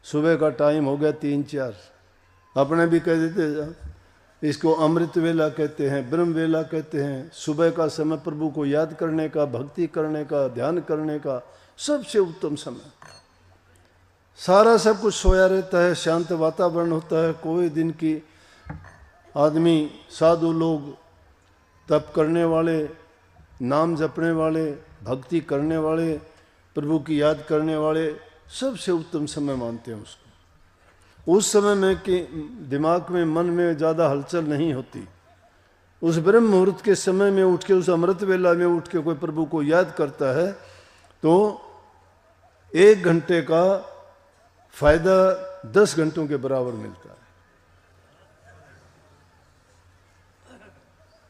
सुबह का टाइम हो गया 3-4, अपने भी कह देते, इसको अमृत वेला कहते हैं, ब्रह्म वेला कहते हैं। सुबह का समय प्रभु को याद करने का, भक्ति करने का, ध्यान करने का सबसे उत्तम समय। सारा सब कुछ सोया रहता है, शांत वातावरण होता है। कोई दिन की आदमी, साधु लोग, तप करने वाले, नाम जपने वाले, भक्ति करने वाले, प्रभु की याद करने वाले सबसे उत्तम समय मानते हैं उसको। उस समय में कि दिमाग में, मन में ज़्यादा हलचल नहीं होती। उस ब्रह्म मुहूर्त के समय में उठ के, उस अमृत वेला में उठ के कोई प्रभु को याद करता है तो 1 घंटे का फायदा 10 घंटों के बराबर मिलता है।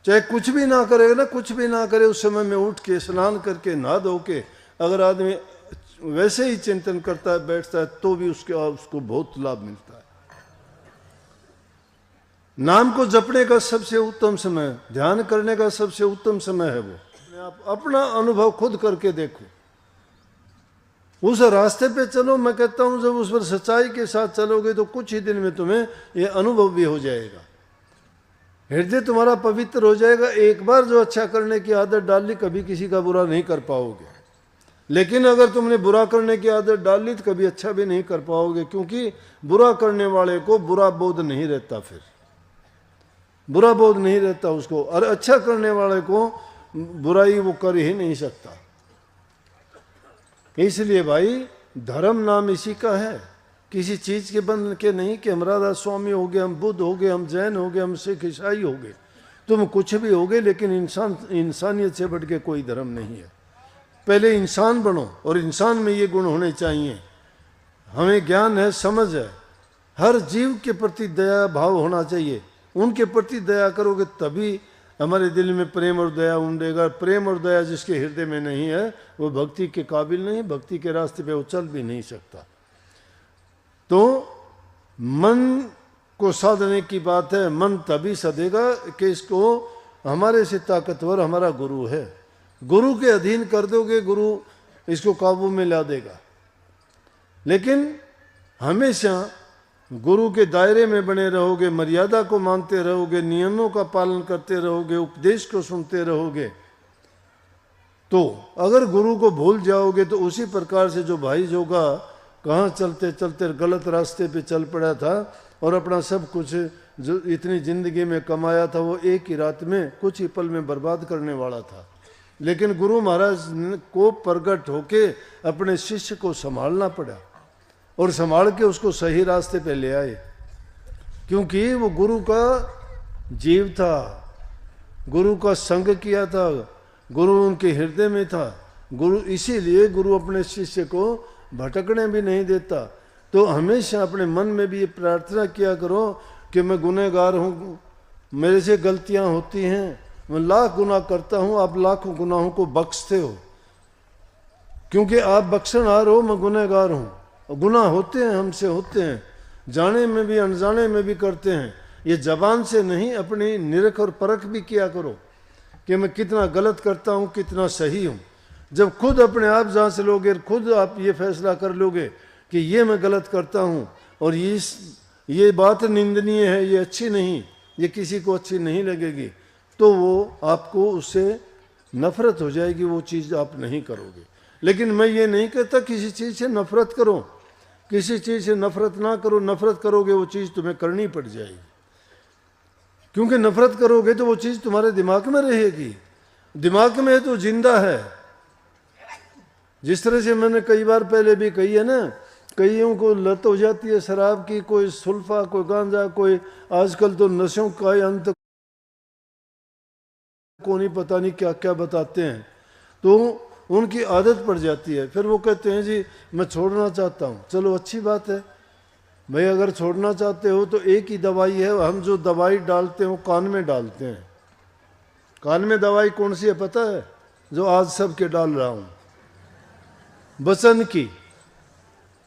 चाहे कुछ भी ना करेगा ना, कुछ भी ना करे, उस समय में उठ के स्नान करके नहा धो के अगर आदमी वैसे ही चिंतन करता है, बैठता है, तो भी उसको बहुत लाभ मिलता है। नाम को जपने का सबसे उत्तम समय, ध्यान करने का सबसे उत्तम समय है वो। आप अपना अनुभव खुद करके देखो, उस रास्ते पे चलो। मैं कहता हूं जब उस पर सच्चाई के साथ चलोगे तो कुछ ही दिन में तुम्हें ये अनुभव भी हो जाएगा, हृदय तुम्हारा पवित्र हो जाएगा। एक बार जो अच्छा करने की आदत डाल ली, कभी किसी का बुरा नहीं कर पाओगे। लेकिन अगर तुमने बुरा करने की आदत डाल ली तो कभी अच्छा भी नहीं कर पाओगे, क्योंकि बुरा करने वाले को बुरा बोध नहीं रहता, फिर बुरा बोध नहीं रहता उसको। और अच्छा करने वाले को बुराई वो कर ही नहीं सकता। इसलिए भाई धर्म नाम इसी का है, किसी चीज के बंधन के नहीं कि हम राधा स्वामी हो गए, हम बुद्ध हो गए, हम जैन हो गए, हम सिख ईसाई हो गए। तुम कुछ भी हो गए, लेकिन इंसानियत से बढ़ के कोई धर्म नहीं है। पहले इंसान बनो, और इंसान में ये गुण होने चाहिए। हमें ज्ञान है, समझ है, हर जीव के प्रति दया भाव होना चाहिए। उनके प्रति दया करोगे तभी हमारे दिल में प्रेम और दया उमड़ेगा। प्रेम और दया जिसके हृदय में नहीं है वो भक्ति के काबिल नहीं, भक्ति के रास्ते पे वो चल भी नहीं सकता। तो मन को साधने की बात है। मन तभी सधेगा कि इसको हमारे से ताकतवर हमारा गुरु है। गुरु के अधीन कर दोगे, गुरु इसको काबू में ला देगा। लेकिन हमेशा गुरु के दायरे में बने रहोगे, मर्यादा को मानते रहोगे, नियमों का पालन करते रहोगे, उपदेश को सुनते रहोगे, तो अगर गुरु को भूल जाओगे तो उसी प्रकार से जो भाई जोगा कहाँ चलते चलते गलत रास्ते पे चल पड़ा था और अपना सब कुछ जो इतनी जिंदगी में कमाया था वो एक ही रात में, कुछ ही पल में बर्बाद करने वाला था। लेकिन गुरु महाराज को प्रकट होके अपने शिष्य को संभालना पड़ा और संभाल के उसको सही रास्ते पे ले आए, क्योंकि वो गुरु का जीव था, गुरु का संग किया था, गुरु उनके हृदय में था। गुरु इसीलिए गुरु अपने शिष्य को भटकने भी नहीं देता। तो हमेशा अपने मन में भी ये प्रार्थना किया करो कि मैं गुनहगार हूँ, मेरे से गलतियाँ होती हैं, मैं लाख गुनाह करता हूँ, आप लाखों गुनाहों को बख्शते हो, क्योंकि आप बख्शनहार हो, मैं गुनहगार हूँ। गुनाह होते हैं, हमसे होते हैं, जाने में भी अनजाने में भी करते हैं। ये जबान से नहीं, अपनी निरख और परख भी किया करो कि मैं कितना गलत करता हूँ, कितना सही हूँ। जब खुद अपने आप जांच लोगे, खुद आप ये फैसला कर लोगे कि ये मैं गलत करता हूँ और ये बात निंदनीय है, ये अच्छी नहीं, ये किसी को अच्छी नहीं लगेगी, तो वो आपको उससे नफरत हो जाएगी, वो चीज़ आप नहीं करोगे। लेकिन मैं ये नहीं कहता किसी चीज़ से नफरत करो, किसी चीज़ से नफरत ना करो। नफरत करोगे वो चीज़ तुम्हें करनी पड़ जाएगी, क्योंकि नफरत करोगे तो वो चीज़ तुम्हारे दिमाग में रहेगी। दिमाग में है तो जिंदा है। जिस तरह से मैंने कई बार पहले भी कही है ना, कईयों को लत हो जाती है शराब की, कोई सुल्फा, कोई गांजा, कोई आजकल तो नशों का अंत को नहीं, पता नहीं क्या क्या बताते हैं, तो उनकी आदत पड़ जाती है। फिर वो कहते हैं जी मैं छोड़ना चाहता हूँ। चलो अच्छी बात है भाई, अगर छोड़ना चाहते हो तो एक ही दवाई है। हम जो दवाई डालते हैं वो कान में डालते हैं। कान में दवाई कौन सी है पता है? जो आज सबके डाल रहा हूँ, वचन की।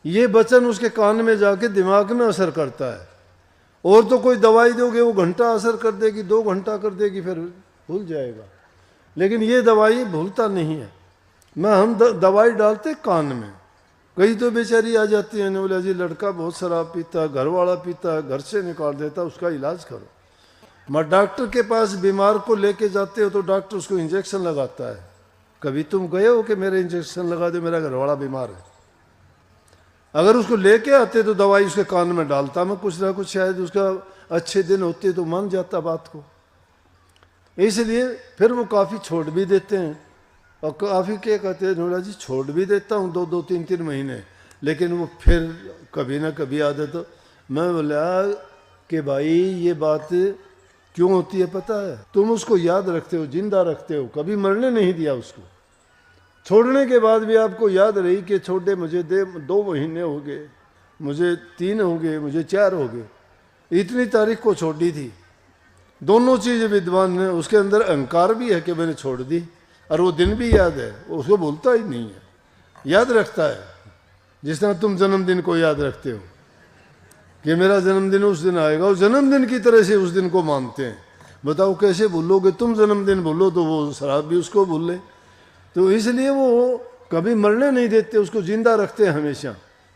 ये वचन उसके कान में जाके दिमाग में असर करता है। और तो कोई दवाई दोगे वो घंटा असर कर देगी, 2 घंटा कर देगी, फिर भूल जाएगा। लेकिन ये दवाई भूलता नहीं है। हम दवाई डालते कान में, कई तो बेचारी आ जाती है, बोला जी लड़का बहुत शराब पीता, घर वाला पीता, घर से निकाल देता, उसका इलाज करो। मैं डॉक्टर के पास बीमार को लेके जाते हो तो डॉक्टर उसको इंजेक्शन लगाता है। कभी तुम गए हो कि मेरे इंजेक्शन लगा दे, मेरा घर वाला बीमार है? अगर उसको लेके आते तो दवाई उसके कान में डालता मैं कुछ ना कुछ, शायद उसका अच्छे दिन होते तो मान जाता बात को। इसलिए फिर वो काफ़ी छोड़ भी देते हैं, और काफ़ी क्या कहते हैं, नोरा जी छोड़ भी देता हूँ 2-2, 3-3 महीने, लेकिन वो फिर कभी ना कभी आदत। तो मैं बोला कि भाई ये बात क्यों होती है पता है? तुम उसको याद रखते हो, जिंदा रखते हो, कभी मरने नहीं दिया उसको। छोड़ने के बाद भी आपको याद रही कि छोटे मुझे 2 महीने हो गए, मुझे 3 हो गए, मुझे 4 हो गए, इतनी तारीख को छोड़ दी थी। दोनों चीज़ें विद्वान ने, उसके अंदर अहंकार भी है कि मैंने छोड़ दी, और वो दिन भी याद है, उसको भूलता ही नहीं है, याद रखता है। जिस तरह तुम जन्मदिन को याद रखते हो कि मेरा जन्मदिन उस दिन आएगा, और जन्मदिन की तरह से उस दिन को मानते हैं। बताओ कैसे भूलोगे? तुम जन्मदिन भूलो तो वो शराब भी उसको भूले। तो इसलिए वो कभी मरने नहीं देते, उसको जिंदा रखते हैं हमेशा।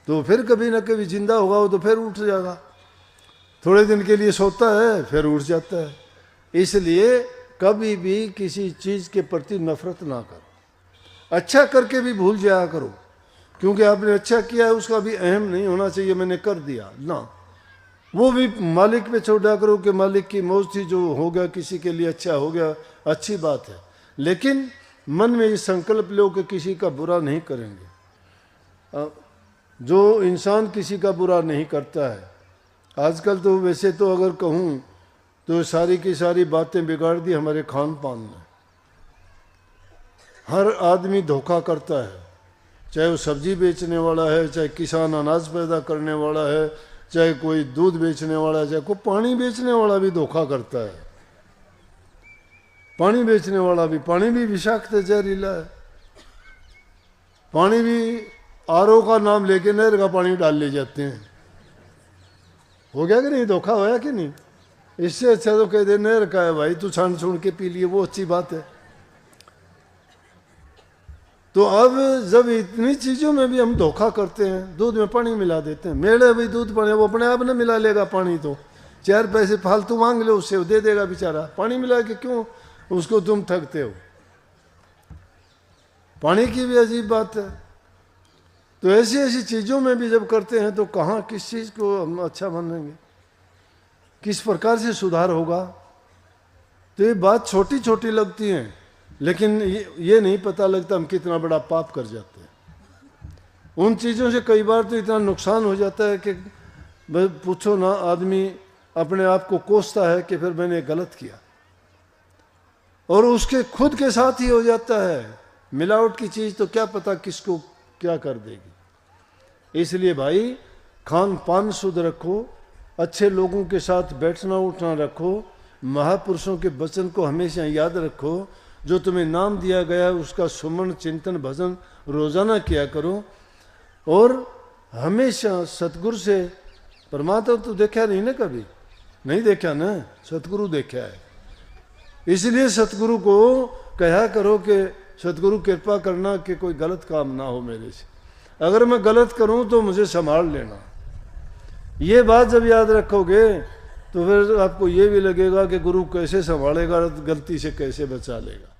तो फिर कभी ना कभी जिंदा होगा वो, तो फिर उठ जाएगा। थोड़े दिन के लिए सोता है फिर उठ जाता है। इसलिए कभी भी किसी चीज़ के प्रति नफरत ना करो, अच्छा करके भी भूल जाया करो, क्योंकि आपने अच्छा किया है उसका भी अहम नहीं होना चाहिए मैंने कर दिया ना, वो भी मालिक पे छोड़ा करो कि मालिक की मौज थी, जो हो गया किसी के लिए अच्छा हो गया, अच्छी बात है। लेकिन मन में ये संकल्प लो कि किसी का बुरा नहीं करेंगे। जो इंसान किसी का बुरा नहीं करता है, आजकल तो वैसे तो अगर कहूँ तो सारी की सारी बातें बिगाड़ दी हमारे खान पान ने। हर आदमी धोखा करता है, चाहे वो सब्जी बेचने वाला है, चाहे किसान अनाज पैदा करने वाला है, चाहे कोई दूध बेचने वाला है, चाहे कोई पानी बेचने वाला भी धोखा करता है। पानी बेचने वाला भी, पानी भी विषाक्त जहरीला है। पानी भी आरओ का नाम लेके नहर का पानी डाल ले जाते हैं। हो गया कि नहीं? धोखा होया कि नहीं? इससे अच्छा तो कह दे नहर का है भाई, तू छान छून के पी लिए, वो अच्छी बात है। तो अब जब इतनी चीज़ों में भी हम धोखा करते हैं, दूध में पानी मिला देते हैं। मेरे भाई दूध पानी वो अपने आप न मिला लेगा पानी, तो 4 पैसे फालतू मांग लो उससे, वो दे देगा बेचारा। पानी मिला के क्यों उसको तुम ठगते हो? पानी की भी अजीब बात है। तो ऐसी ऐसी चीज़ों में भी जब करते हैं तो कहाँ किस चीज़ को हम अच्छा मानेंगे, किस प्रकार से सुधार होगा? तो ये बात छोटी छोटी लगती हैं, लेकिन ये नहीं पता लगता हम कितना बड़ा पाप कर जाते हैं। उन चीज़ों से कई बार तो इतना नुकसान हो जाता है कि पूछो ना, आदमी अपने आप को कोसता है कि फिर मैंने गलत किया, और उसके खुद के साथ ही हो जाता है। मिलावट की चीज़ तो क्या पता किसको क्या कर देगी। इसलिए भाई खान पान शुद्ध रखो, अच्छे लोगों के साथ बैठना उठना रखो, महापुरुषों के वचन को हमेशा याद रखो, जो तुम्हें नाम दिया गया है उसका सुमन चिंतन भजन रोजाना किया करो। और हमेशा सतगुरु से, परमात्मा तो देखा नहीं ना, कभी नहीं देखा ना, सतगुरु देखा है। इसलिए सतगुरु को कहा करो कि सतगुरु कृपा करना कि कोई गलत काम ना हो मेरे से, अगर मैं गलत करूं तो मुझे संभाल लेना। ये बात जब याद रखोगे तो फिर आपको ये भी लगेगा कि गुरु कैसे संभालेगा, गलती से कैसे बचा लेगा।